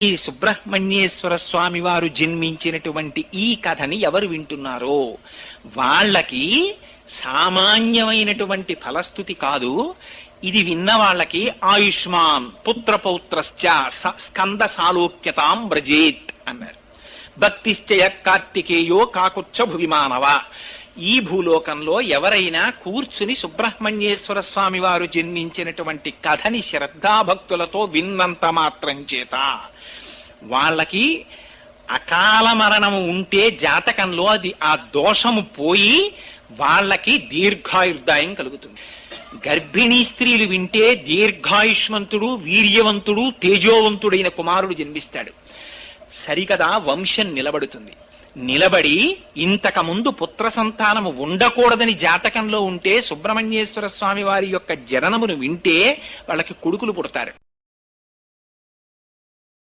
ఈ సుబ్రహ్మణ్యేశ్వర స్వామి వారు జన్మించినటువంటి ఈ కథని ఎవరు వింటున్నారో వాళ్ళకి సామాన్యమైనటువంటి ఫలస్థుతి కాదు. ఇది విన్న వాళ్ళకి ఆయుష్మాన్ పుత్రపౌత్రశ్చ స్కంద సాలోక్యతాం వ్రజేత్ అన్నారు. భక్తిశ్చయ కార్తికేయో కాకుచ్చ భువిమానవ. ఈ భూలోకంలో ఎవరైనా కూర్చుని సుబ్రహ్మణ్యేశ్వర స్వామి వారు జన్మించినటువంటి కథని శ్రద్ధాభక్తులతో విన్నంత మాత్రం చేత వాళ్ళకి అకాల మరణము ఉంటే జాతకంలో అది ఆ దోషము పోయి వాళ్ళకి దీర్ఘాయుర్దాయం కలుగుతుంది. గర్భిణీ స్త్రీలు వింటే దీర్ఘాయుష్మంతుడు, వీర్యవంతుడు, తేజోవంతుడైన కుమారుడు జన్మిస్తాడు. సరికదా వంశం నిలబడుతుంది. నిలబడి ఇంతకు ముందు పుత్ర సంతానము ఉండకూడదని జాతకంలో ఉంటే సుబ్రహ్మణ్యేశ్వర స్వామి వారి యొక్క జననమును వింటే వాళ్ళకి కొడుకులు పుడతారు.